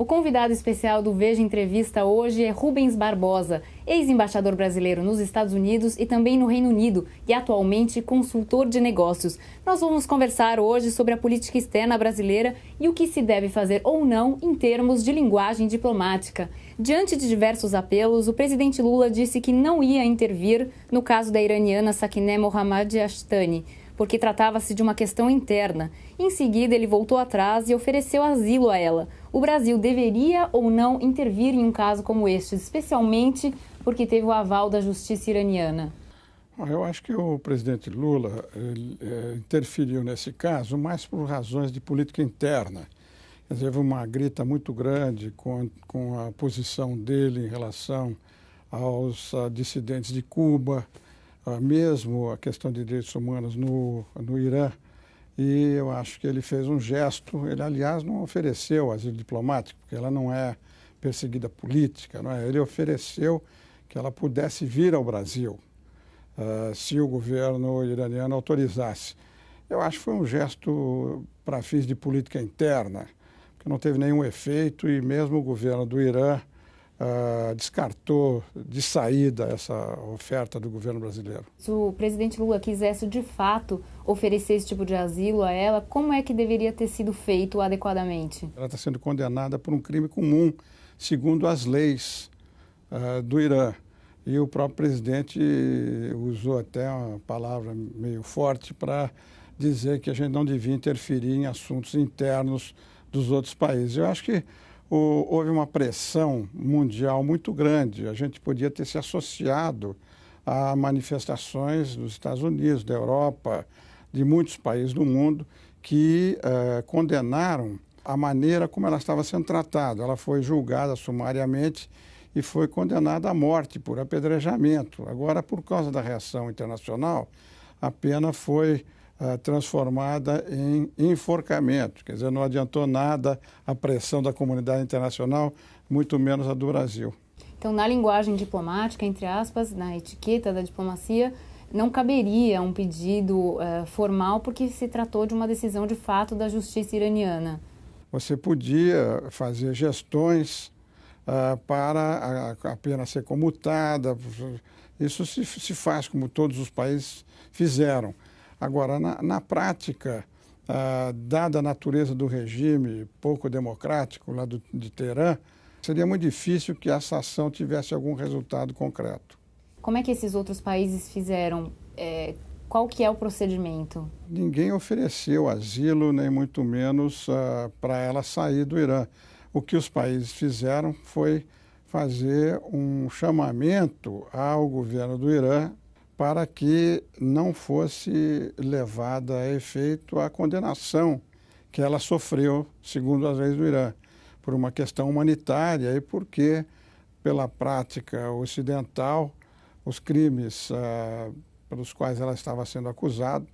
O convidado especial do Veja Entrevista hoje é Rubens Barbosa, ex-embaixador brasileiro nos Estados Unidos e também no Reino Unido e atualmente consultor de negócios. Nós vamos conversar hoje sobre a política externa brasileira e o que se deve fazer ou não em termos de linguagem diplomática. Diante de diversos apelos, o presidente Lula disse que não ia intervir no caso da iraniana Sakineh Mohammadi Ashtani, porque tratava-se de uma questão interna. Em seguida, ele voltou atrás e ofereceu asilo a ela. O Brasil deveria ou não intervir em um caso como este, especialmente porque teve o aval da justiça iraniana? Eu acho que o presidente Lula interferiu nesse caso mais por razões de política interna. Quer dizer, houve uma grita muito grande com a posição dele em relação aos dissidentes de Cuba, mesmo a questão de direitos humanos no Irã. E eu acho que ele fez um gesto, ele aliás não ofereceu asilo diplomático, porque ela não é perseguida política, não é? Ele ofereceu que ela pudesse vir ao Brasil, se o governo iraniano autorizasse. Eu acho que foi um gesto para fins de política interna, que não teve nenhum efeito e mesmo o governo do Irã descartou de saída essa oferta do governo brasileiro. Se o presidente Lula quisesse de fato oferecer esse tipo de asilo a ela, como é que deveria ter sido feito adequadamente? Ela está sendo condenada por um crime comum, segundo as leis do Irã. E o próprio presidente usou até uma palavra meio forte para dizer que a gente não devia interferir em assuntos internos dos outros países. Eu acho que houve uma pressão mundial muito grande. A gente podia ter se associado a manifestações dos Estados Unidos, da Europa, de muitos países do mundo que condenaram a maneira como ela estava sendo tratada. Ela foi julgada sumariamente e foi condenada à morte por apedrejamento. Agora, por causa da reação internacional, a pena foi transformada em enforcamento. Quer dizer, não adiantou nada a pressão da comunidade internacional, muito menos a do Brasil. Então, na linguagem diplomática, entre aspas, na etiqueta da diplomacia, não caberia um pedido formal porque se tratou de uma decisão de fato da justiça iraniana. Você podia fazer gestões para a pena ser comutada. Isso se faz como todos os países fizeram. Agora, na prática, dada a natureza do regime pouco democrático lá de Teherã, seria muito difícil que essa ação tivesse algum resultado concreto. Como é que esses outros países fizeram? Qual que é o procedimento? Ninguém ofereceu asilo, nem muito menos para ela sair do Irã. O que os países fizeram foi fazer um chamamento ao governo do Irã para que não fosse levada a efeito a condenação que ela sofreu, segundo as leis do Irã, por uma questão humanitária e porque, pela prática ocidental, os crimes pelos quais ela estava sendo acusada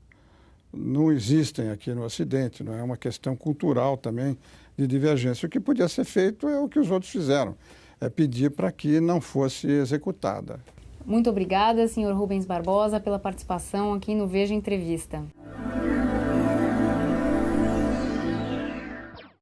não existem aqui no Ocidente, não é uma questão cultural também de divergência. O que podia ser feito é o que os outros fizeram, é pedir para que não fosse executada. Muito obrigada, senhor Rubens Barbosa, pela participação aqui no Veja Entrevista.